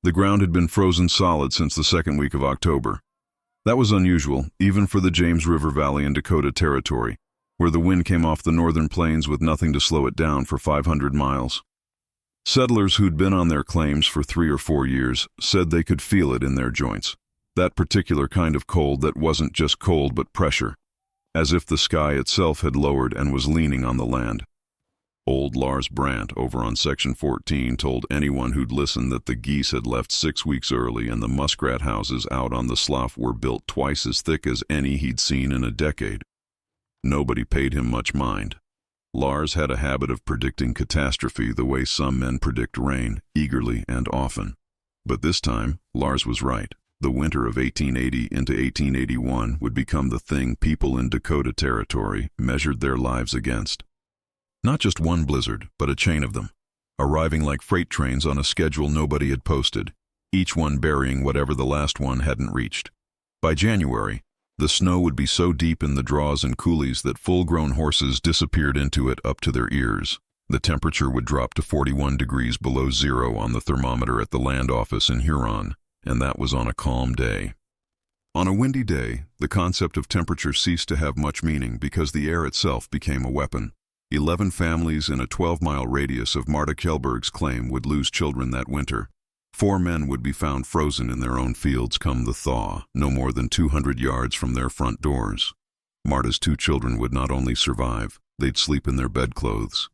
The ground had been frozen solid since the second week of October. That was unusual, even for the James River Valley and Dakota Territory, where the wind came off the northern plains with nothing to slow it down for 500 miles. Settlers who'd been on their claims for 3 or 4 years said they could feel it in their joints, that particular kind of cold that wasn't just cold but pressure, as if the sky itself had lowered and was leaning on the land. Old Lars Brandt over on Section 14 told anyone who'd listened that the geese had left 6 weeks early and the muskrat houses out on the slough were built twice as thick as any he'd seen in a decade. Nobody paid him much mind. Lars had a habit of predicting catastrophe the way some men predict rain, eagerly and often. But this time, Lars was right. The winter of 1880 into 1881 would become the thing people in Dakota Territory measured their lives against. Not just one blizzard, but a chain of them, arriving like freight trains on a schedule nobody had posted, each one burying whatever the last one hadn't reached. By January, the snow would be so deep in the draws and coulees that full-grown horses disappeared into it up to their ears. The temperature would drop to 41 degrees below zero on the thermometer at the land office in Huron, and that was on a calm day. On a windy day, the concept of temperature ceased to have much meaning because the air itself became a weapon. 11 families in a 12-mile radius of Marta Kjellberg's claim would lose children that winter. 4 men would be found frozen in their own fields come the thaw, no more than 200 yards from their front doors. Marta's 2 children would not only survive, they'd sleep in their bedclothes.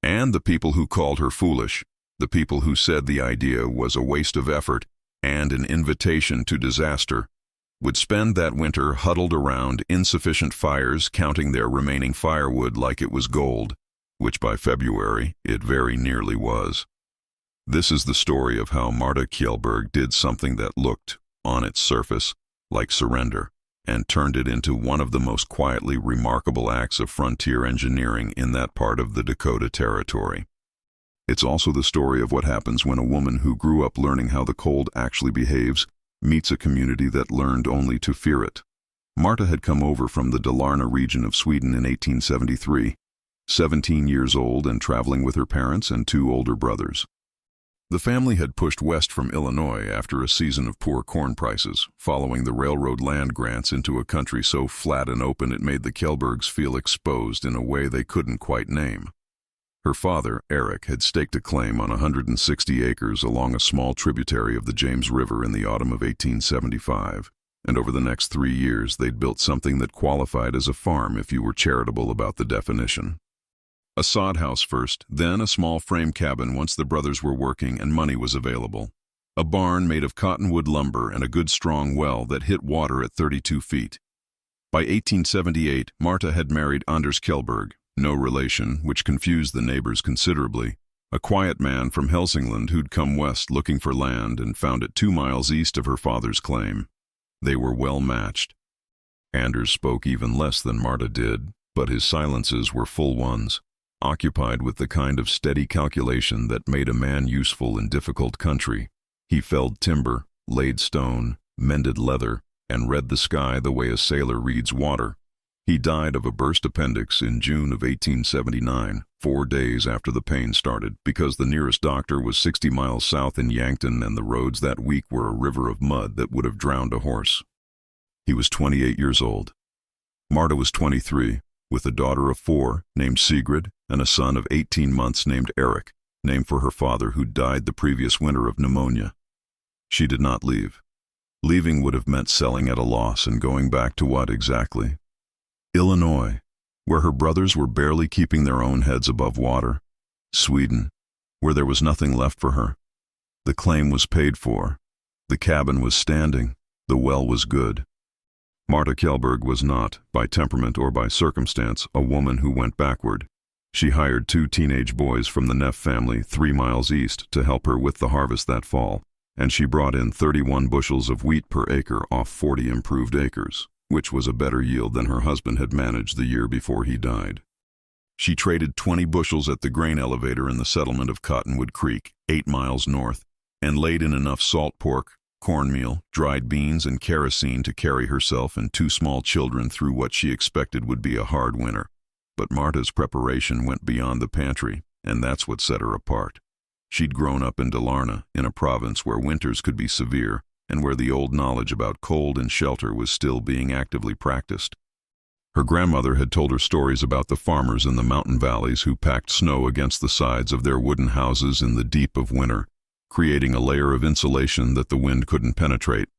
And the people who called her foolish, the people who said the idea was a waste of effort and an invitation to disaster, would spend that winter huddled around insufficient fires counting their remaining firewood like it was gold, which by February it very nearly was. This is the story of how Marta Kjellberg did something that looked, on its surface, like surrender, and turned it into one of the most quietly remarkable acts of frontier engineering in that part of the Dakota Territory. It's also the story of what happens when a woman who grew up learning how the cold actually behaves meets a community that learned only to fear it. Marta had come over from the Dalarna region of Sweden in 1873, 17 years old and traveling with her parents and 2 older brothers. The family had pushed west from Illinois after a season of poor corn prices, following the railroad land grants into a country so flat and open it made the Kjellbergs feel exposed in a way they couldn't quite name. Her father, Eric, had staked a claim on 160 acres along a small tributary of the James River in the autumn of 1875, and over the next 3 years they'd built something that qualified as a farm if you were charitable about the definition. A sod house first, then a small frame cabin once the brothers were working and money was available. A barn made of cottonwood lumber and a good strong well that hit water at 32 feet. By 1878, Marta had married Anders Kjellberg, no relation, which confused the neighbors considerably, a quiet man from Helsingland who'd come west looking for land and found it 2 miles east of her father's claim. They were well matched. Anders spoke even less than Marta did, but his silences were full ones, occupied with the kind of steady calculation that made a man useful in difficult country. He felled timber, laid stone, mended leather, and read the sky the way a sailor reads water. He died of a burst appendix in June of 1879, 4 days after the pain started, because the nearest doctor was 60 miles south in Yankton and the roads that week were a river of mud that would have drowned a horse. He was 28 years old. Marta was 23, with a daughter of 4 named Sigrid and a son of 18 months named Eric, named for her father who died the previous winter of pneumonia. She did not leave. Leaving would have meant selling at a loss and going back to what exactly? Illinois, where her brothers were barely keeping their own heads above water. Sweden, where there was nothing left for her. The claim was paid for. The cabin was standing. The well was good. Marta Kjellberg was not, by temperament or by circumstance, a woman who went backward. She hired 2 teenage boys from the Neff family 3 miles east to help her with the harvest that fall, and she brought in 31 bushels of wheat per acre off 40 improved acres, which was a better yield than her husband had managed the year before he died. She traded 20 bushels at the grain elevator in the settlement of Cottonwood Creek, 8 miles north, and laid in enough salt pork, cornmeal, dried beans, and kerosene to carry herself and 2 small children through what she expected would be a hard winter. But Marta's preparation went beyond the pantry, and that's what set her apart. She'd grown up in Dalarna, in a province where winters could be severe and where the old knowledge about cold and shelter was still being actively practiced. Her grandmother had told her stories about the farmers in the mountain valleys who packed snow against the sides of their wooden houses in the deep of winter, creating a layer of insulation that the wind couldn't penetrate.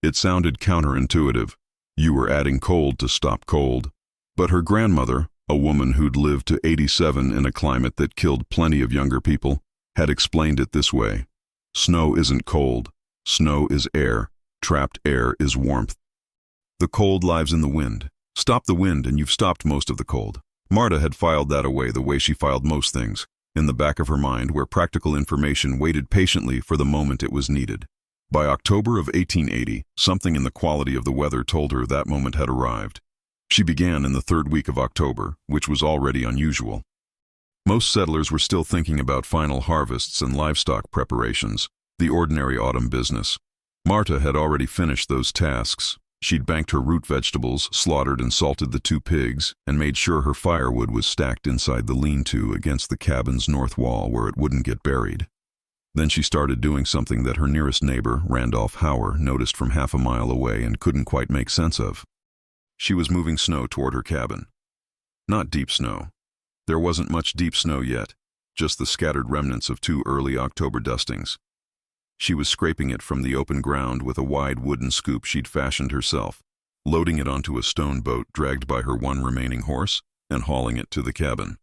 It sounded counterintuitive. You were adding cold to stop cold. But her grandmother, a woman who'd lived to 87 in a climate that killed plenty of younger people, had explained it this way. Snow isn't cold. Snow is air. Trapped air is warmth. The cold lives in the wind. Stop the wind and you've stopped most of the cold. Marta had filed that away the way she filed most things, in the back of her mind where practical information waited patiently for the moment it was needed. By October of 1880, something in the quality of the weather told her that moment had arrived. She began in the third week of October, which was already unusual. Most settlers were still thinking about final harvests and livestock preparations, the ordinary autumn business. Marta had already finished those tasks. She'd banked her root vegetables, slaughtered and salted the 2 pigs, and made sure her firewood was stacked inside the lean-to against the cabin's north wall where it wouldn't get buried. Then she started doing something that her nearest neighbor, Randolph Hauer, noticed from half a mile away and couldn't quite make sense of. She was moving snow toward her cabin. Not deep snow. There wasn't much deep snow yet, just the scattered remnants of 2 early October dustings. She was scraping it from the open ground with a wide wooden scoop she'd fashioned herself, loading it onto a stone boat dragged by her 1 remaining horse, and hauling it to the cabin.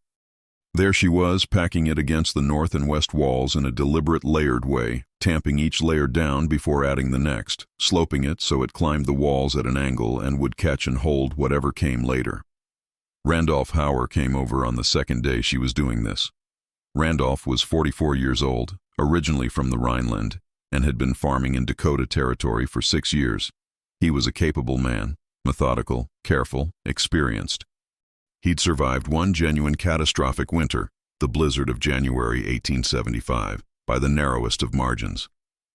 There she was, packing it against the north and west walls in a deliberate layered way, tamping each layer down before adding the next, sloping it so it climbed the walls at an angle and would catch and hold whatever came later. Randolph Hauer came over on the second day she was doing this. Randolph was 44 years old, originally from the Rhineland, and had been farming in Dakota Territory for 6 years. He was a capable man, methodical, careful, experienced. He'd survived 1 genuine catastrophic winter, the blizzard of January 1875, by the narrowest of margins,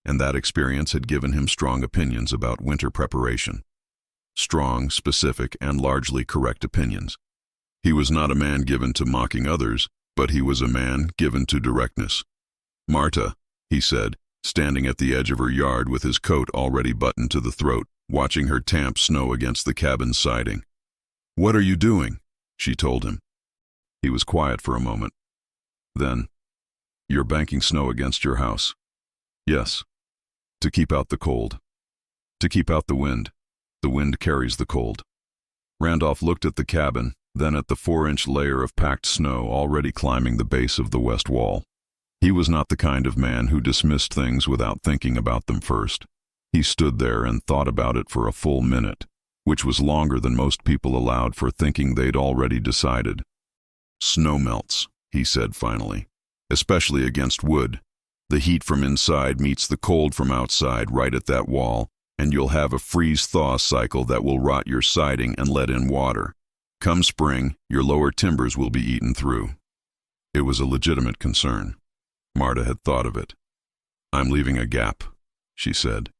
and that experience had given him strong opinions about winter preparation. Strong, specific, and largely correct opinions. He was not a man given to mocking others, but he was a man given to directness. "Marta," he said, standing at the edge of her yard with his coat already buttoned to the throat, watching her tamp snow against the cabin's siding. "What are you doing?" she told him. He was quiet for a moment. Then, "You're banking snow against your house." "Yes. To keep out the cold. To keep out the wind. The wind carries the cold." Randolph looked at the cabin, then at the 4-inch layer of packed snow already climbing the base of the west wall. He was not the kind of man who dismissed things without thinking about them first. He stood there and thought about it for a full minute, which was longer than most people allowed for thinking they'd already decided. "Snow melts," he said finally, "especially against wood. The heat from inside meets the cold from outside right at that wall, and you'll have a freeze-thaw cycle that will rot your siding and let in water. Come spring, your lower timbers will be eaten through." It was a legitimate concern. Marta had thought of it. "I'm leaving a gap," she said.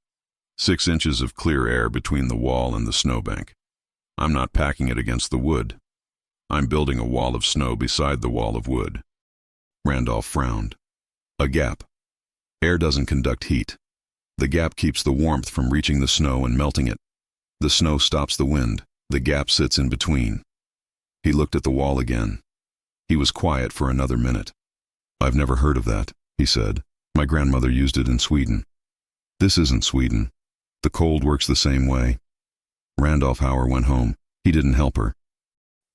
6 inches of clear air between the wall and the snowbank. I'm not packing it against the wood. I'm building a wall of snow beside the wall of wood." Randolph frowned. "A gap. Air doesn't conduct heat. The gap keeps the warmth from reaching the snow and melting it. The snow stops the wind. The gap sits in between." He looked at the wall again. He was quiet for another minute. "I've never heard of that," he said. "My grandmother used it in Sweden." "This isn't Sweden. The cold works the same way." Randolph Hauer went home. He didn't help her.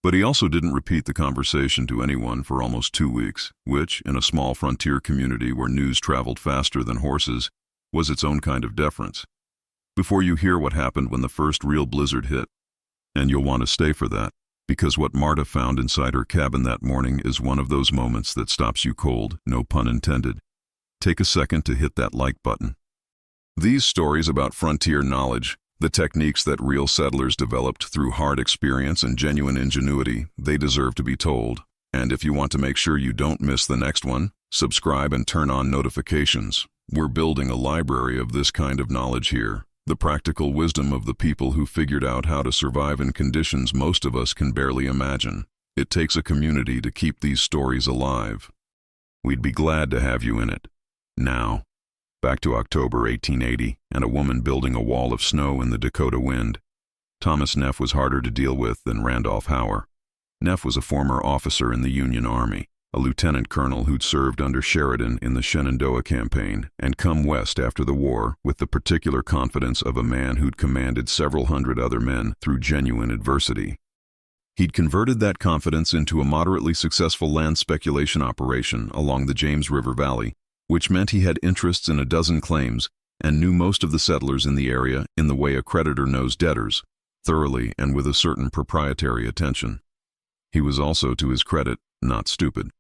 But he also didn't repeat the conversation to anyone for almost 2 weeks, which, in a small frontier community where news traveled faster than horses, was its own kind of deference. Before you hear what happened when the first real blizzard hit, and you'll want to stay for that, because what Marta found inside her cabin that morning is one of those moments that stops you cold, no pun intended. Take a second to hit that like button. These stories about frontier knowledge, the techniques that real settlers developed through hard experience and genuine ingenuity, they deserve to be told. And if you want to make sure you don't miss the next one, subscribe and turn on notifications. We're building a library of this kind of knowledge here. The practical wisdom of the people who figured out how to survive in conditions most of us can barely imagine. It takes a community to keep these stories alive. We'd be glad to have you in it. Now, back to October 1880, and a woman building a wall of snow in the Dakota wind. Thomas Neff was harder to deal with than Randolph Hauer. Neff was a former officer in the Union Army, a lieutenant colonel who'd served under Sheridan in the Shenandoah campaign and come west after the war with the particular confidence of a man who'd commanded several hundred other men through genuine adversity. He'd converted that confidence into a moderately successful land speculation operation along the James River Valley, which meant he had interests in a dozen claims and knew most of the settlers in the area in the way a creditor knows debtors, thoroughly and with a certain proprietary attention. He was also, to his credit, not stupid.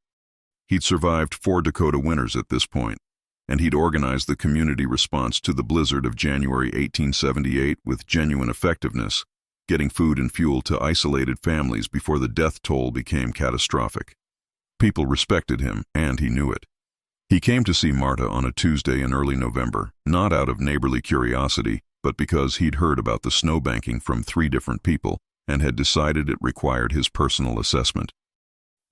He'd survived 4 Dakota winters at this point, and he'd organized the community response to the blizzard of January 1878 with genuine effectiveness, getting food and fuel to isolated families before the death toll became catastrophic. People respected him, and he knew it. He came to see Marta on a Tuesday in early November, not out of neighborly curiosity, but because he'd heard about the snowbanking from 3 different people and had decided it required his personal assessment.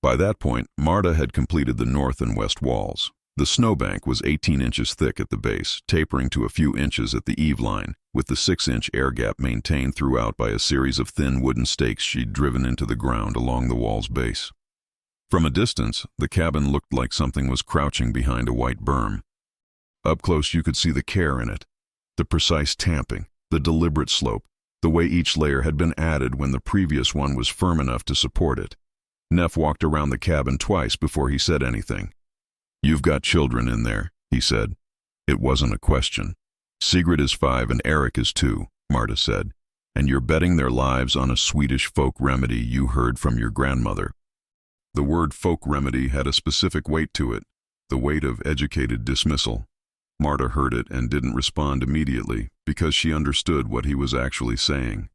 By that point, Marta had completed the north and west walls. The snowbank was 18 inches thick at the base, tapering to a few inches at the eave line, with the 6-inch air gap maintained throughout by a series of thin wooden stakes she'd driven into the ground along the wall's base. From a distance, the cabin looked like something was crouching behind a white berm. Up close you could see the care in it, the precise tamping, the deliberate slope, the way each layer had been added when the previous one was firm enough to support it. Neff walked around the cabin twice before he said anything. "You've got children in there," he said. It wasn't a question. "Sigrid is 5 and Eric is 2, Marta said, "and you're betting their lives on a Swedish folk remedy you heard from your grandmother." The word folk remedy had a specific weight to it, the weight of educated dismissal. Marta heard it and didn't respond immediately because she understood what he was actually saying.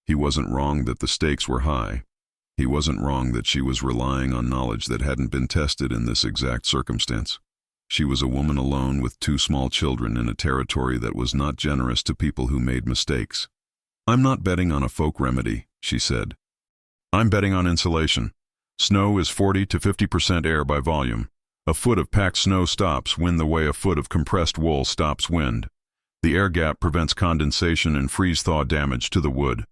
He wasn't wrong that the stakes were high. He wasn't wrong that she was relying on knowledge that hadn't been tested in this exact circumstance. She was a woman alone with 2 small children in a territory that was not generous to people who made mistakes. "I'm not betting on a folk remedy," she said. "I'm betting on insulation. Snow is 40 to 50% air by volume. A foot of packed snow stops wind the way a foot of compressed wool stops wind. The air gap prevents condensation and freeze-thaw damage to the wood.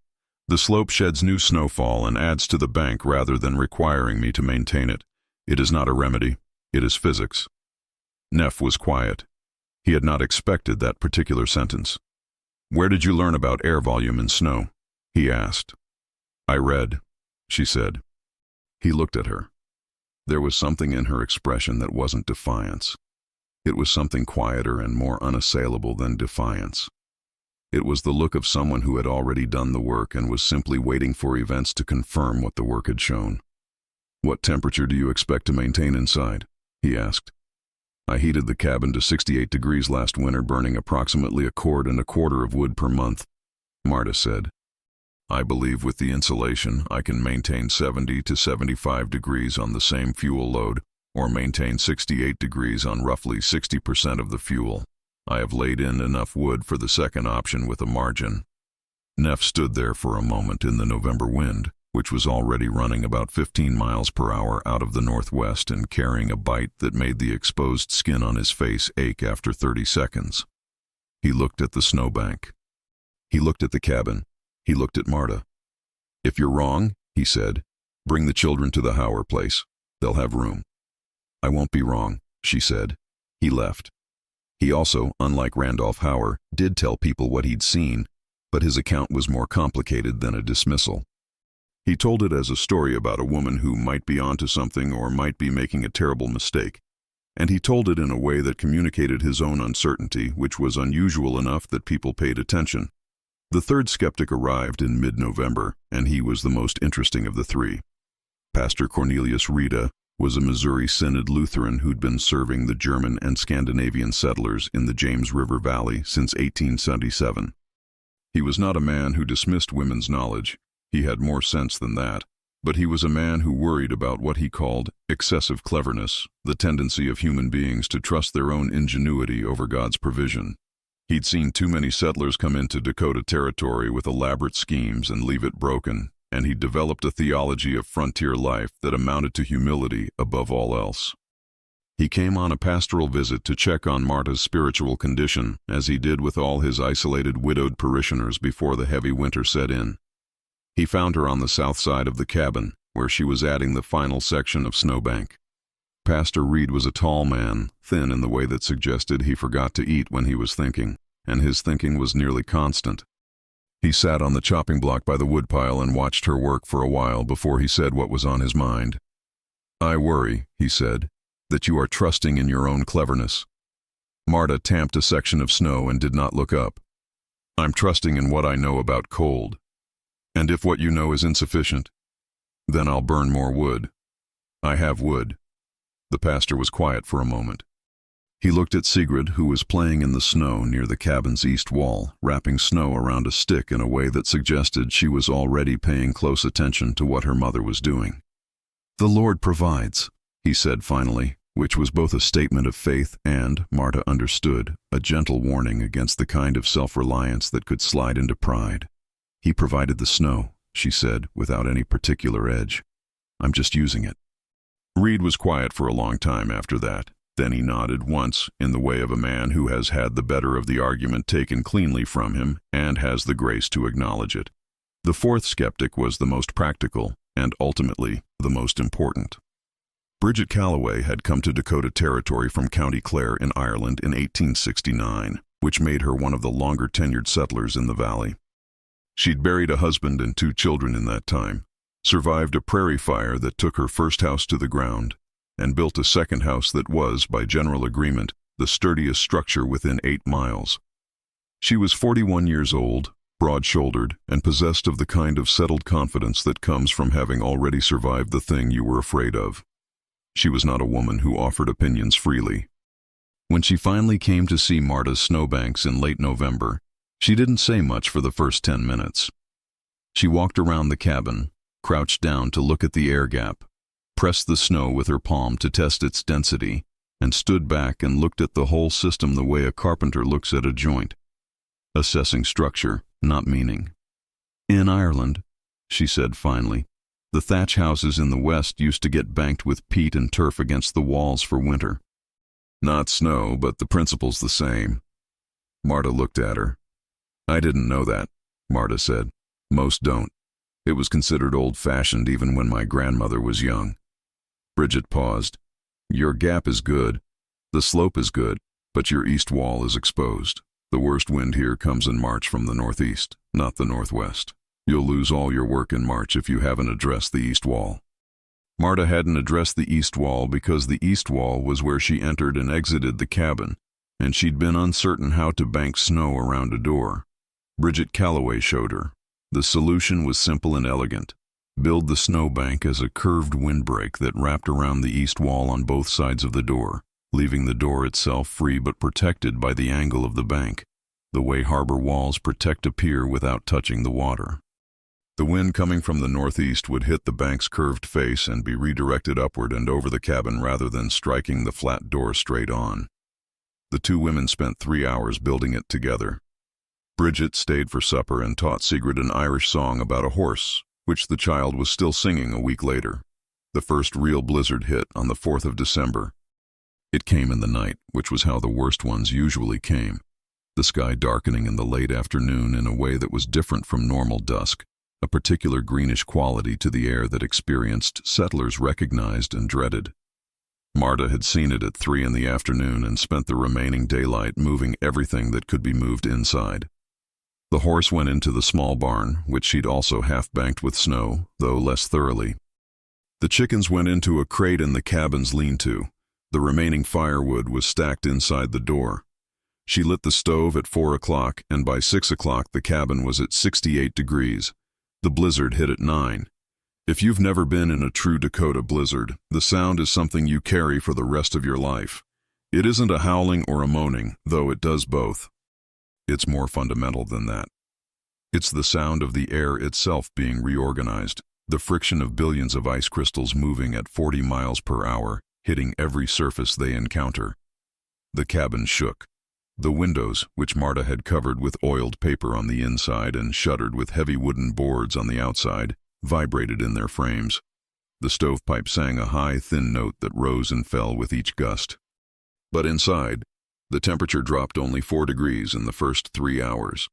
The slope sheds new snowfall and adds to the bank rather than requiring me to maintain it. It is not a remedy. It is physics." Neff was quiet. He had not expected that particular sentence. "Where did you learn about air volume in snow?" he asked. "I read," she said. He looked at her. There was something in her expression that wasn't defiance. It was something quieter and more unassailable than defiance. It was the look of someone who had already done the work and was simply waiting for events to confirm what the work had shown. "What temperature do you expect to maintain inside?" he asked. "I heated the cabin to 68 degrees last winter, burning approximately 1.25 cords of wood per month," Marta said. "I believe with the insulation I can maintain 70 to 75 degrees on the same fuel load, or maintain 68 degrees on roughly 60% of the fuel. I have laid in enough wood for the second option with a margin." Neff stood there for a moment in the November wind, which was already running about 15 miles per hour out of the northwest and carrying a bite that made the exposed skin on his face ache after 30 seconds. He looked at the snowbank. He looked at the cabin. He looked at Marta. "If you're wrong," he said, "bring the children to the Hauer place. They'll have room." "I won't be wrong," she said. He left. He also, unlike Randolph Hauer, did tell people what he'd seen, but his account was more complicated than a dismissal. He told it as a story about a woman who might be onto something or might be making a terrible mistake, and he told it in a way that communicated his own uncertainty, which was unusual enough that people paid attention. The 3rd skeptic arrived in mid-November, and he was the most interesting of the 3. Pastor Cornelius Rita was a Missouri Synod Lutheran who'd been serving the German and Scandinavian settlers in the James River Valley since 1877. He was not a man who dismissed women's knowledge. He had more sense than that, but he was a man who worried about what he called excessive cleverness, the tendency of human beings to trust their own ingenuity over God's provision. He'd seen too many settlers come into Dakota territory with elaborate schemes and leave it broken, and he'd developed a theology of frontier life that amounted to humility above all else. He came on a pastoral visit to check on Marta's spiritual condition, as he did with all his isolated widowed parishioners before the heavy winter set in. He found her on the south side of the cabin, where she was adding the final section of snowbank. Pastor Reed was a tall man, thin in the way that suggested he forgot to eat when he was thinking, and his thinking was nearly constant. He sat on the chopping block by the woodpile and watched her work for a while before he said what was on his mind. "I worry," he said, "that you are trusting in your own cleverness." Marta tamped a section of snow and did not look up. "I'm trusting in what I know about cold. And if what you know is insufficient, then I'll burn more wood. I have wood." The pastor was quiet for a moment. He looked at Sigrid, who was playing in the snow near the cabin's east wall, wrapping snow around a stick in a way that suggested she was already paying close attention to what her mother was doing. "The Lord provides," he said finally, which was both a statement of faith and, Marta understood, a gentle warning against the kind of self-reliance that could slide into pride. "He provided the snow," she said, without any particular edge. "I'm just using it." Reed was quiet for a long time after that. Then he nodded once, in the way of a man who has had the better of the argument taken cleanly from him and has the grace to acknowledge it. The fourth skeptic was the most practical, and ultimately, the most important. Bridget Calloway had come to Dakota Territory from County Clare in Ireland in 1869, which made her one of the longer-tenured settlers in the valley. She'd buried a husband and 2 children in that time, survived a prairie fire that took her first house to the ground, and built a second house that was, by general agreement, the sturdiest structure within 8 miles. She was 41 years old, broad-shouldered, and possessed of the kind of settled confidence that comes from having already survived the thing you were afraid of. She was not a woman who offered opinions freely. When she finally came to see Marta's snowbanks in late November, she didn't say much for the first 10 minutes. She walked around the cabin, crouched down to look at the air gap, pressed the snow with her palm to test its density, and stood back and looked at the whole system the way a carpenter looks at a joint, assessing structure, not meaning. "In Ireland," she said finally, "the thatch houses in the west used to get banked with peat and turf against the walls for winter. Not snow, but the principle's the same." Marta looked at her. "I didn't know that," Marta said. "Most don't. It was considered old-fashioned even when my grandmother was young." Bridget paused. "Your gap is good. The slope is good, but your east wall is exposed. The worst wind here comes in March from the northeast, not the northwest. You'll lose all your work in March if you haven't addressed the east wall." Marta hadn't addressed the east wall because the east wall was where she entered and exited the cabin, and she'd been uncertain how to bank snow around a door. Bridget Calloway showed her. The solution was simple and elegant. Build the snowbank as a curved windbreak that wrapped around the east wall on both sides of the door, leaving the door itself free but protected by the angle of the bank, the way harbor walls protect a pier without touching the water. The wind coming from the northeast would hit the bank's curved face and be redirected upward and over the cabin rather than striking the flat door straight on. The 2 women spent 3 hours building it together. Bridget stayed for supper and taught Sigrid an Irish song about a horse, which the child was still singing a week later. The first real blizzard hit on the 4th of December. It came in the night, which was how the worst ones usually came, the sky darkening in the late afternoon in a way that was different from normal dusk, a particular greenish quality to the air that experienced settlers recognized and dreaded. Marta had seen it at 3 in the afternoon and spent the remaining daylight moving everything that could be moved inside. The horse went into the small barn, which she'd also half-banked with snow, though less thoroughly. The chickens went into a crate in the cabin's lean-to. The remaining firewood was stacked inside the door. She lit the stove at 4 o'clock, and by 6 o'clock the cabin was at 68 degrees. The blizzard hit at 9. If you've never been in a true Dakota blizzard, the sound is something you carry for the rest of your life. It isn't a howling or a moaning, though it does both. It's more fundamental than that. It's the sound of the air itself being reorganized, the friction of billions of ice crystals moving at 40 miles per hour, hitting every surface they encounter. The cabin shook. The windows, which Marta had covered with oiled paper on the inside and shuttered with heavy wooden boards on the outside, vibrated in their frames. The stovepipe sang a high, thin note that rose and fell with each gust. But inside, the temperature dropped only 4 degrees in the first 3 hours.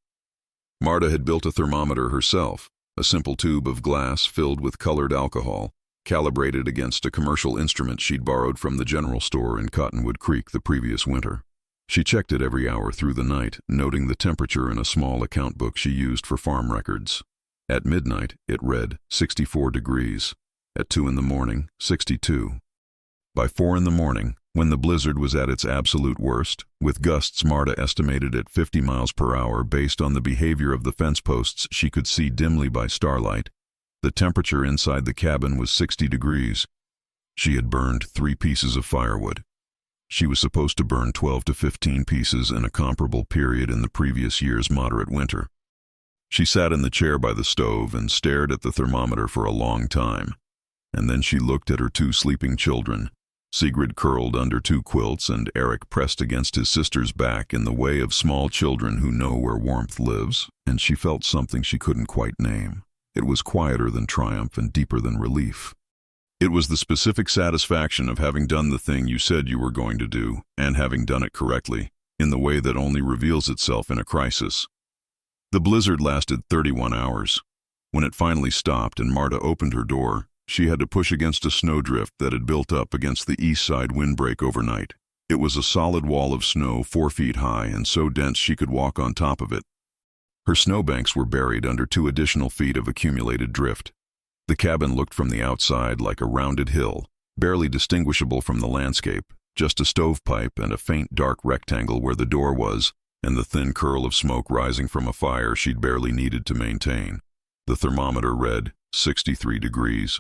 Marta had built a thermometer herself, a simple tube of glass filled with colored alcohol, calibrated against a commercial instrument she'd borrowed from the general store in Cottonwood Creek the previous winter. She checked it every hour through the night, noting the temperature in a small account book she used for farm records. At midnight, it read 64 degrees. At 2 in the morning, 62. By 4 in the morning, when the blizzard was at its absolute worst, with gusts Marta estimated at 50 miles per hour based on the behavior of the fence posts she could see dimly by starlight, the temperature inside the cabin was 60 degrees. She had burned 3 pieces of firewood. She was supposed to burn 12 to 15 pieces in a comparable period in the previous year's moderate winter. She sat in the chair by the stove and stared at the thermometer for a long time, and then she looked at her 2 sleeping children, Sigrid curled under 2 quilts and Eric pressed against his sister's back in the way of small children who know where warmth lives, and she felt something she couldn't quite name. It was quieter than triumph and deeper than relief. It was the specific satisfaction of having done the thing you said you were going to do, and having done it correctly, in the way that only reveals itself in a crisis. The blizzard lasted 31 hours. When it finally stopped and Marta opened her door, she had to push against a snowdrift that had built up against the east side windbreak overnight. It was a solid wall of snow 4 feet high and so dense she could walk on top of it. Her snowbanks were buried under 2 additional feet of accumulated drift. The cabin looked from the outside like a rounded hill, barely distinguishable from the landscape, just a stovepipe and a faint dark rectangle where the door was, and the thin curl of smoke rising from a fire she'd barely needed to maintain. The thermometer read 63 degrees.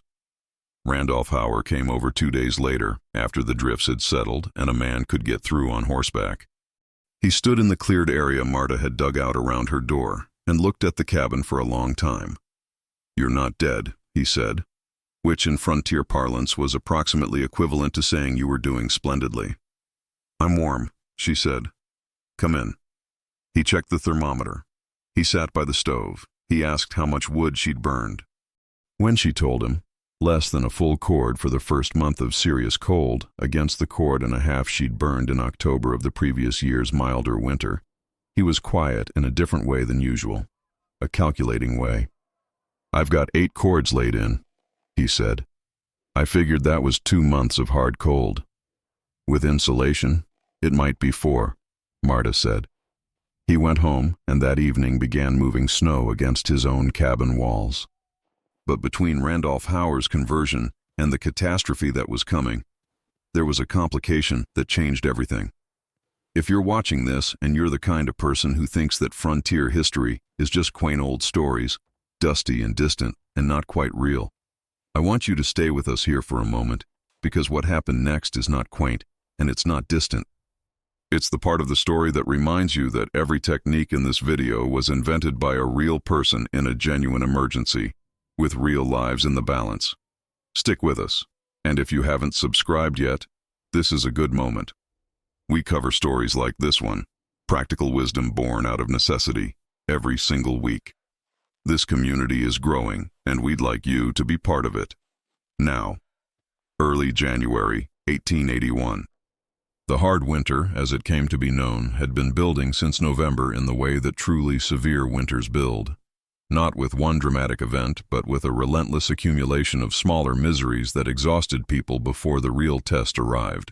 Randolph Hauer came over 2 days later, after the drifts had settled and a man could get through on horseback. He stood in the cleared area Marta had dug out around her door and looked at the cabin for a long time. "You're not dead," he said, which in frontier parlance was approximately equivalent to saying you were doing splendidly. "I'm warm," she said. "Come in." He checked the thermometer. He sat by the stove. He asked how much wood she'd burned. When she told him, less than a full cord for the first month of serious cold against the cord and a half she'd burned in October of the previous year's milder winter, he was quiet in a different way than usual, a calculating way. "I've got 8 cords laid in," he said. "I figured that was 2 months of hard cold. With insulation, it might be 4, Marta said. He went home and that evening began moving snow against his own cabin walls. But between Randolph Hauer's conversion and the catastrophe that was coming, there was a complication that changed everything. If you're watching this and you're the kind of person who thinks that frontier history is just quaint old stories, dusty and distant and not quite real, I want you to stay with us here for a moment, because what happened next is not quaint and it's not distant. It's the part of the story that reminds you that every technique in this video was invented by a real person in a genuine emergency, with real lives in the balance. Stick with us, and if you haven't subscribed yet, this is a good moment. We cover stories like this one, practical wisdom born out of necessity, every single week. This community is growing, and we'd like you to be part of it. Now, early January 1881. The hard winter, as it came to be known, had been building since November in the way that truly severe winters build. Not with one dramatic event, but with a relentless accumulation of smaller miseries that exhausted people before the real test arrived.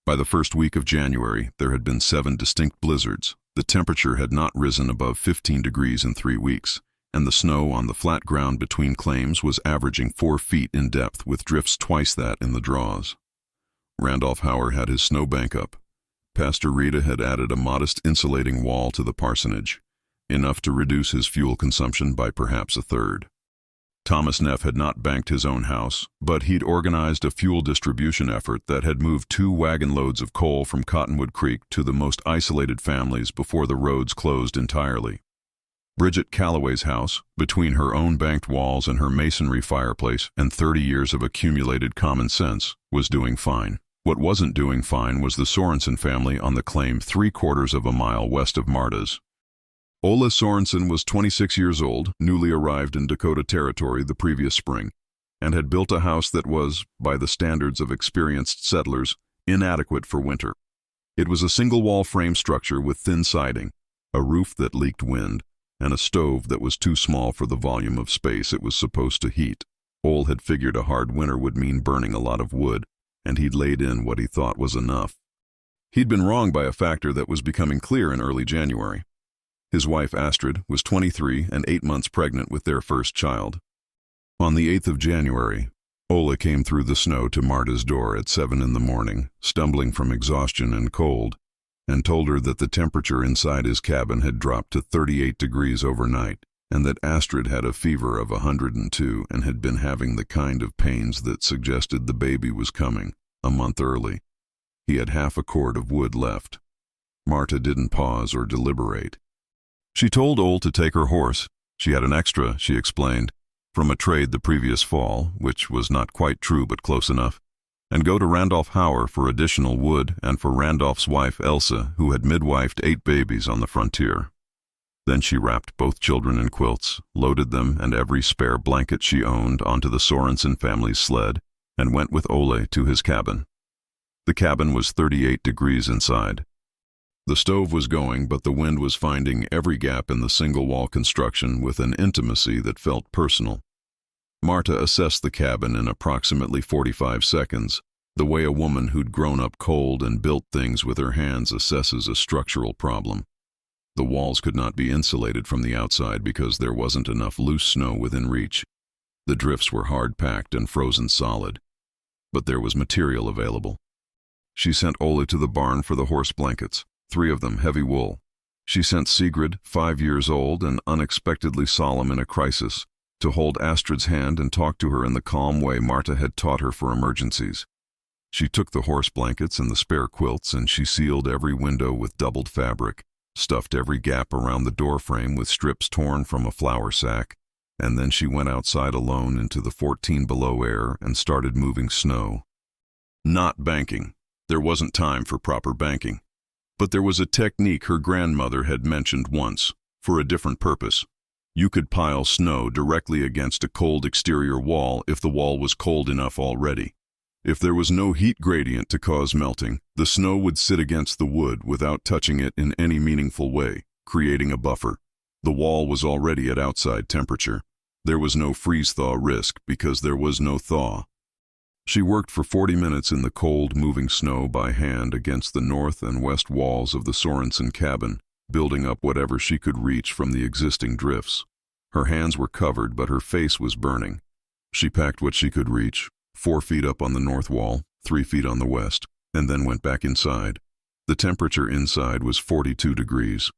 By the first week of January, there had been 7 distinct blizzards. The temperature had not risen above 15 degrees in 3 weeks, and the snow on the flat ground between claims was averaging 4 feet in depth with drifts twice that in the draws. Randolph Hauer had his snowbank up. Pastor Rita had added a modest insulating wall to the parsonage, enough to reduce his fuel consumption by perhaps a third. Thomas Neff had not banked his own house, but he'd organized a fuel distribution effort that had moved 2 wagon loads of coal from Cottonwood Creek to the most isolated families before the roads closed entirely. Bridget Calloway's house, between her own banked walls and her masonry fireplace and 30 years of accumulated common sense, was doing fine. What wasn't doing fine was the Sorenson family on the claim 3/4 of a mile west of Marta's. Ola Sorenson was 26 years old, newly arrived in Dakota Territory the previous spring. and had built a house that was, by the standards of experienced settlers, inadequate for winter. It was a single-wall frame structure with thin siding, a roof that leaked wind, and a stove that was too small for the volume of space it was supposed to heat. Ole had figured a hard winter would mean burning a lot of wood, and he'd laid in what he thought was enough. He'd been wrong by a factor that was becoming clear in early January. His wife, Astrid, was 23 and 8 months pregnant with their first child. On the 8th of January, Ole came through the snow to Marta's door at 7 in the morning, stumbling from exhaustion and cold, and told her that the temperature inside his cabin had dropped to 38 degrees overnight, and that Astrid had a fever of 102 and had been having the kind of pains that suggested the baby was coming, a month early. He had half a cord of wood left. Marta didn't pause or deliberate. She told Ole to take her horse. She had an extra, she explained, from a trade the previous fall, which was not quite true but close enough, and go to Randolph Hauer for additional wood and for Randolph's wife Elsa, who had midwifed 8 babies on the frontier. Then she wrapped both children in quilts, loaded them and every spare blanket she owned onto the Sorenson family's sled, and went with Ole to his cabin. The cabin was 38 degrees inside. The stove was going, but the wind was finding every gap in the single-wall construction with an intimacy that felt personal. Marta assessed the cabin in approximately 45 seconds, the way a woman who'd grown up cold and built things with her hands assesses a structural problem. The walls could not be insulated from the outside because there wasn't enough loose snow within reach. The drifts were hard-packed and frozen solid. But there was material available. She sent Ole to the barn for the horse blankets, 3 of them heavy wool. She sent Sigrid, 5 years old and unexpectedly solemn in a crisis, to hold Astrid's hand and talk to her in the calm way Marta had taught her for emergencies. She took the horse blankets and the spare quilts and she sealed every window with doubled fabric, stuffed every gap around the doorframe with strips torn from a flour sack, and then she went outside alone into the 14 below air and started moving snow. Not banking. There wasn't time for proper banking. But there was a technique her grandmother had mentioned once, for a different purpose. You could pile snow directly against a cold exterior wall if the wall was cold enough already. If there was no heat gradient to cause melting, the snow would sit against the wood without touching it in any meaningful way, creating a buffer. The wall was already at outside temperature. There was no freeze-thaw risk because there was no thaw. She worked for 40 minutes in the cold, moving snow by hand against the north and west walls of the Sorenson cabin, building up whatever she could reach from the existing drifts. Her hands were covered, but her face was burning. She packed what she could reach, 4 feet up on the north wall, 3 feet on the west, and then went back inside. The temperature inside was 42 degrees.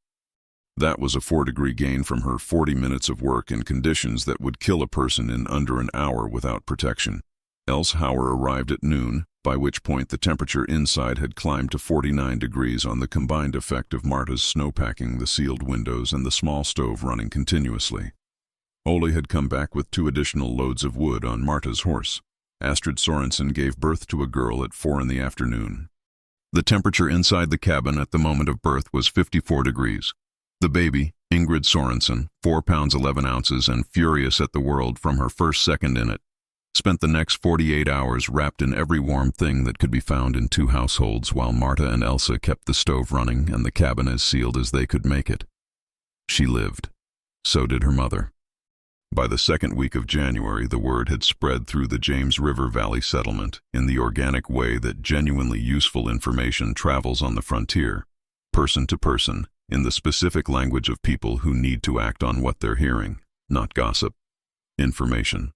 That was a 4-degree gain from her 40 minutes of work in conditions that would kill a person in under an hour without protection. Else Hauer arrived at noon, by which point the temperature inside had climbed to 49 degrees on the combined effect of Marta's snowpacking, the sealed windows, and the small stove running continuously. Ole had come back with 2 additional loads of wood on Marta's horse. Astrid Sorenson gave birth to a girl at 4 in the afternoon. The temperature inside the cabin at the moment of birth was 54 degrees. The baby, Ingrid Sorenson, 4 pounds 11 ounces and furious at the world from her first second in it, spent the next 48 hours wrapped in every warm thing that could be found in 2 households while Marta and Elsa kept the stove running and the cabin as sealed as they could make it. She lived. So did her mother. By the 2nd week of January, the word had spread through the James River Valley settlement in the organic way that genuinely useful information travels on the frontier, person to person, in the specific language of people who need to act on what they're hearing, not gossip. Information.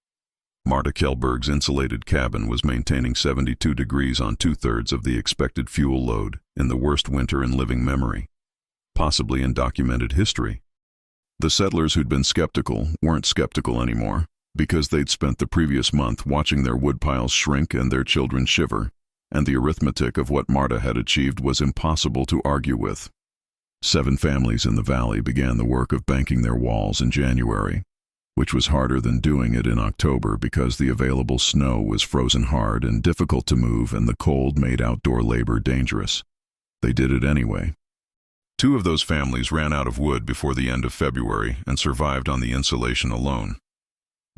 Marta Kjellberg's insulated cabin was maintaining 72 degrees on 2/3 of the expected fuel load in the worst winter in living memory, possibly in documented history. The settlers who'd been skeptical weren't skeptical anymore because they'd spent the previous month watching their woodpiles shrink and their children shiver, and the arithmetic of what Marta had achieved was impossible to argue with. 7 families in the valley began the work of banking their walls in January, which was harder than doing it in October because the available snow was frozen hard and difficult to move and the cold made outdoor labor dangerous. They did it anyway. 2 of those families ran out of wood before the end of February and survived on the insulation alone.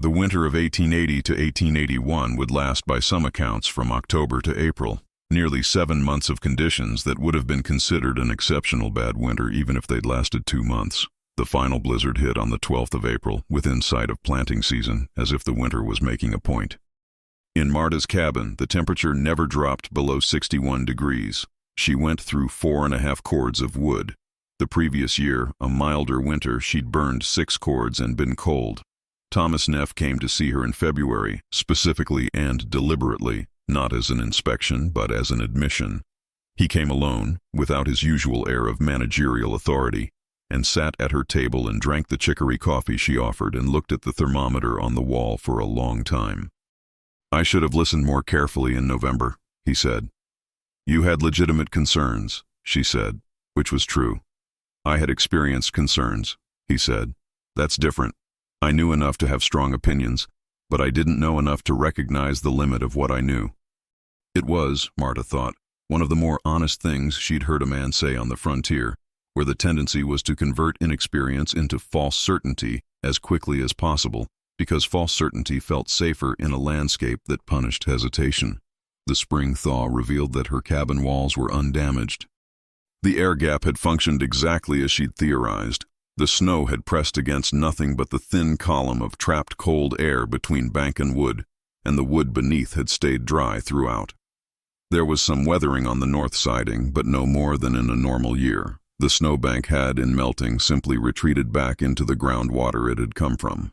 The winter of 1880 to 1881 would last by some accounts from October to April, nearly 7 months of conditions that would have been considered an exceptional bad winter even if they'd lasted 2 months. The final blizzard hit on the 12th of April, within sight of planting season, as if the winter was making a point. In Marta's cabin, the temperature never dropped below 61 degrees. She went through 4.5 cords of wood. The previous year, a milder winter, she'd burned 6 cords and been cold. Thomas Neff came to see her in February, specifically and deliberately, not as an inspection but as an admission. He came alone, without his usual air of managerial authority, and sat at her table and drank the chicory coffee she offered and looked at the thermometer on the wall for a long time. "I should have listened more carefully in November," he said. "You had legitimate concerns," she said, which was true. "I had experienced concerns," he said. "That's different. I knew enough to have strong opinions, but I didn't know enough to recognize the limit of what I knew." It was, Marta thought, one of the more honest things she'd heard a man say on the frontier, where the tendency was to convert inexperience into false certainty as quickly as possible, because false certainty felt safer in a landscape that punished hesitation. The spring thaw revealed that her cabin walls were undamaged. The air gap had functioned exactly as she'd theorized. The snow had pressed against nothing but the thin column of trapped cold air between bank and wood, and the wood beneath had stayed dry throughout. There was some weathering on the north siding, but no more than in a normal year. The snowbank had, in melting, simply retreated back into the groundwater it had come from.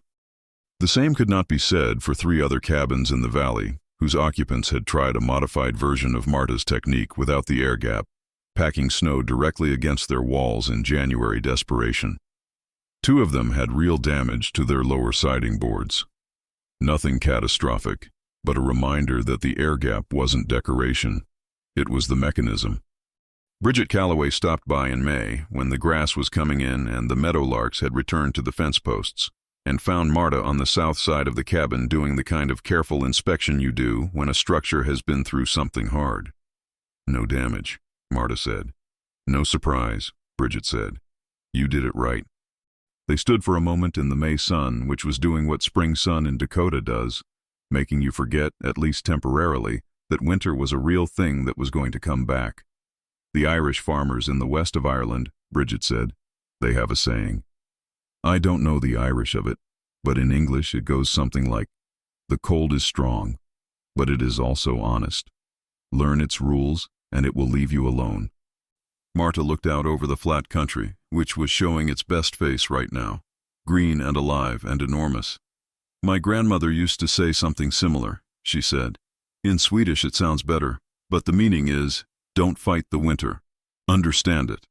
The same could not be said for 3 other cabins in the valley, whose occupants had tried a modified version of Marta's technique without the air gap, packing snow directly against their walls in January desperation. 2 of them had real damage to their lower siding boards. Nothing catastrophic, but a reminder that the air gap wasn't decoration. It was the mechanism. Bridget Calloway stopped by in May, when the grass was coming in and the meadowlarks had returned to the fence posts, and found Marta on the south side of the cabin doing the kind of careful inspection you do when a structure has been through something hard. "No damage," Marta said. "No surprise," Bridget said. "You did it right." They stood for a moment in the May sun, which was doing what spring sun in Dakota does, making you forget, at least temporarily, that winter was a real thing that was going to come back. "The Irish farmers in the west of Ireland," Bridget said, "they have a saying. I don't know the Irish of it, but in English it goes something like, 'The cold is strong, but it is also honest. Learn its rules, and it will leave you alone.'" Marta looked out over the flat country, which was showing its best face right now, green and alive and enormous. "My grandmother used to say something similar," she said. "In Swedish it sounds better, but the meaning is, don't fight the winter. Understand it."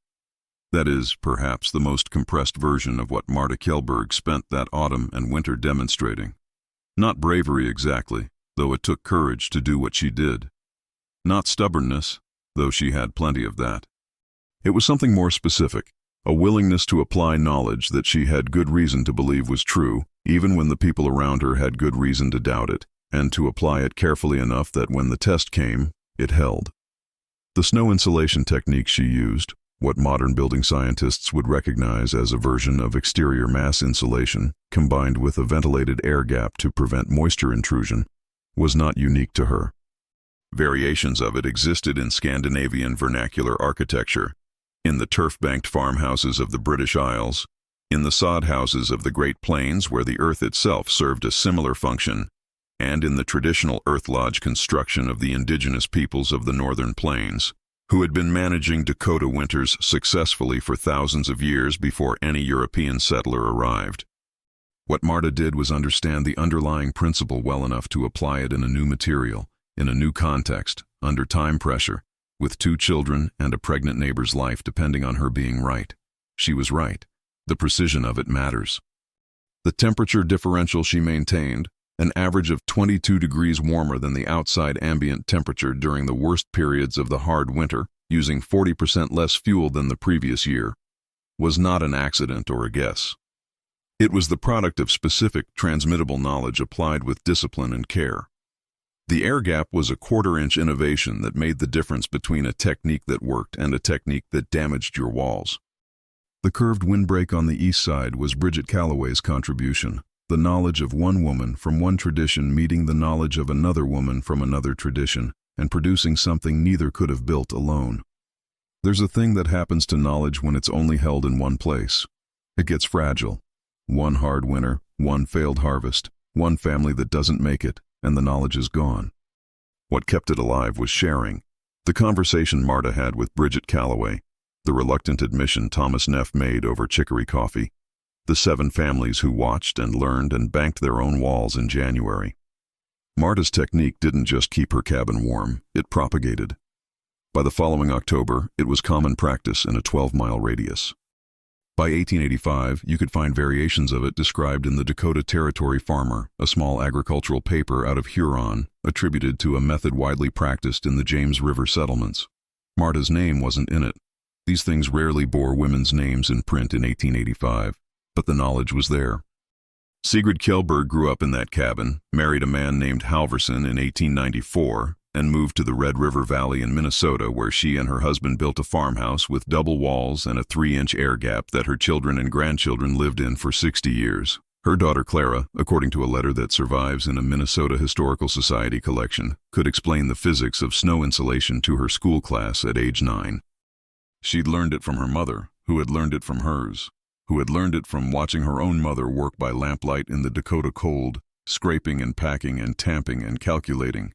That is, perhaps, the most compressed version of what Marta Kjellberg spent that autumn and winter demonstrating. Not bravery exactly, though it took courage to do what she did. Not stubbornness, though she had plenty of that. It was something more specific, a willingness to apply knowledge that she had good reason to believe was true, even when the people around her had good reason to doubt it, and to apply it carefully enough that when the test came, it held. The snow insulation technique she used, what modern building scientists would recognize as a version of exterior mass insulation, combined with a ventilated air gap to prevent moisture intrusion, was not unique to her. Variations of it existed in Scandinavian vernacular architecture, in the turf-banked farmhouses of the British Isles, in the sod houses of the Great Plains where the earth itself served a similar function, and in the traditional earth lodge construction of the indigenous peoples of the northern plains, who had been managing Dakota winters successfully for thousands of years before any European settler arrived. What Marta did was understand the underlying principle well enough to apply it in a new material, in a new context, under time pressure, with 2 children and a pregnant neighbor's life depending on her being right. She was right. The precision of it matters. The temperature differential she maintained, an average of 22 degrees warmer than the outside ambient temperature during the worst periods of the hard winter, using 40% less fuel than the previous year, was not an accident or a guess. It was the product of specific, transmittable knowledge applied with discipline and care. The air gap was a quarter-inch innovation that made the difference between a technique that worked and a technique that damaged your walls. The curved windbreak on the east side was Bridget Calloway's contribution. The knowledge of one woman from one tradition meeting the knowledge of another woman from another tradition, and producing something neither could have built alone. There's a thing that happens to knowledge when it's only held in one place. It gets fragile. One hard winter, one failed harvest, one family that doesn't make it, and the knowledge is gone. What kept it alive was sharing. The conversation Marta had with Bridget Calloway, the reluctant admission Thomas Neff made over chicory coffee, the 7 families who watched and learned and banked their own walls in January. Marta's technique didn't just keep her cabin warm, it propagated. By the following October, it was common practice in a 12-mile radius. By 1885, you could find variations of it described in the Dakota Territory Farmer, a small agricultural paper out of Huron, attributed to a method widely practiced in the James River settlements. Marta's name wasn't in it. These things rarely bore women's names in print in 1885, but the knowledge was there. Sigrid Kjellberg grew up in that cabin, married a man named Halverson in 1894, and moved to the Red River Valley in Minnesota, where she and her husband built a farmhouse with double walls and a 3-inch air gap that her children and grandchildren lived in for 60 years. Her daughter Clara, according to a letter that survives in a Minnesota Historical Society collection, could explain the physics of snow insulation to her school class at age 9. She'd learned it from her mother, who had learned it from hers, who had learned it from watching her own mother work by lamplight in the Dakota cold, scraping and packing and tamping and calculating.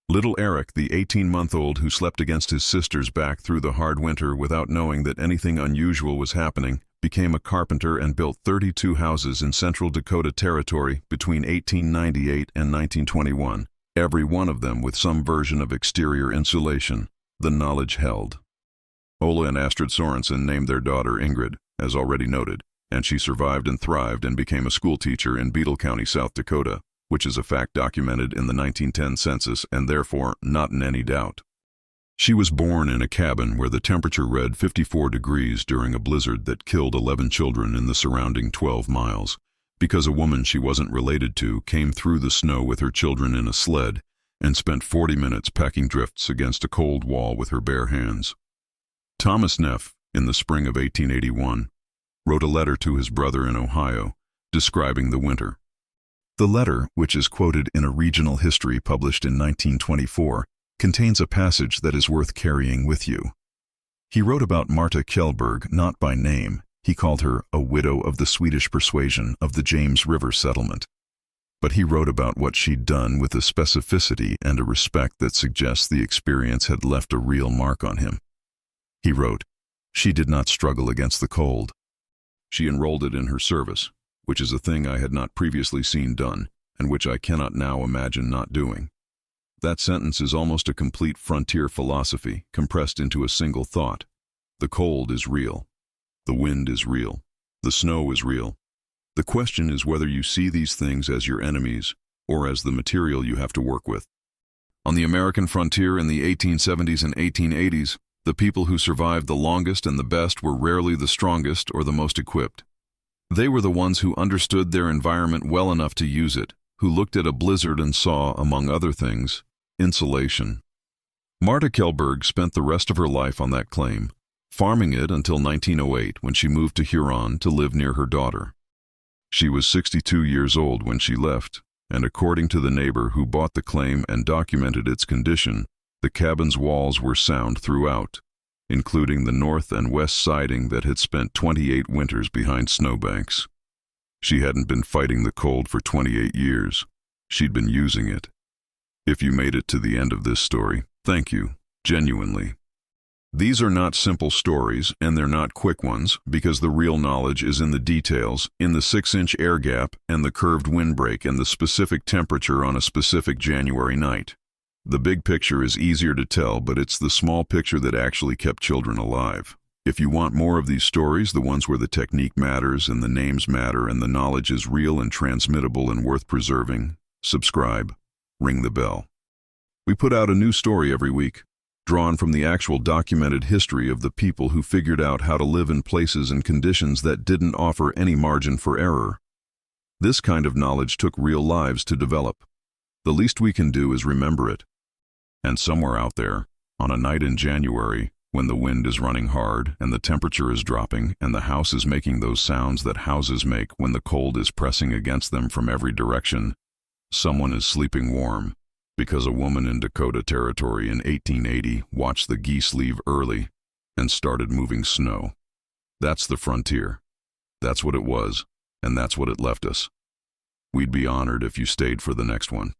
Little Eric, the 18-month-old who slept against his sister's back through the hard winter without knowing that anything unusual was happening, became a carpenter and built 32 houses in central Dakota Territory between 1898 and 1921, every one of them with some version of exterior insulation. The knowledge held. Ola and Astrid Sorenson named their daughter Ingrid, as already noted, and she survived and thrived and became a schoolteacher in Beetle County, South Dakota, which is a fact documented in the 1910 census and therefore not in any doubt. She was born in a cabin where the temperature read 54 degrees during a blizzard that killed 11 children in the surrounding 12 miles, because a woman she wasn't related to came through the snow with her children in a sled and spent 40 minutes packing drifts against a cold wall with her bare hands. Thomas Neff, in the spring of 1881, wrote a letter to his brother in Ohio, describing the winter. The letter, which is quoted in a regional history published in 1924, contains a passage that is worth carrying with you. He wrote about Marta Kjellberg not by name. He called her a widow of the Swedish persuasion of the James River settlement. But he wrote about what she'd done with a specificity and a respect that suggests the experience had left a real mark on him. He wrote, "She did not struggle against the cold. She enrolled it in her service, which is a thing I had not previously seen done, and which I cannot now imagine not doing." That sentence is almost a complete frontier philosophy, compressed into a single thought. The cold is real. The wind is real. The snow is real. The question is whether you see these things as your enemies, or as the material you have to work with. On the American frontier in the 1870s and 1880s, the people who survived the longest and the best were rarely the strongest or the most equipped. They were the ones who understood their environment well enough to use it, who looked at a blizzard and saw, among other things, insulation. Marta Kjellberg spent the rest of her life on that claim, farming it until 1908 when she moved to Huron to live near her daughter. She was 62 years old when she left, and according to the neighbor who bought the claim and documented its condition, the cabin's walls were sound throughout, including the north and west siding that had spent 28 winters behind snowbanks. She hadn't been fighting the cold for 28 years. She'd been using it. If you made it to the end of this story, thank you, genuinely. These are not simple stories, and they're not quick ones, because the real knowledge is in the details, in the 6-inch air gap and the curved windbreak and the specific temperature on a specific January night. The big picture is easier to tell, but it's the small picture that actually kept children alive. If you want more of these stories, the ones where the technique matters and the names matter and the knowledge is real and transmittable and worth preserving, subscribe, ring the bell. We put out a new story every week, drawn from the actual documented history of the people who figured out how to live in places and conditions that didn't offer any margin for error. This kind of knowledge took real lives to develop. The least we can do is remember it. And somewhere out there, on a night in January, When the wind is running hard and the temperature is dropping and the house is making those sounds that houses make when the cold is pressing against them from every direction, someone is sleeping warm, because a woman in Dakota Territory in 1880 watched the geese leave early and started moving snow. That's the frontier. That's what it was, and that's what it left us. We'd be honored if you stayed for the next one.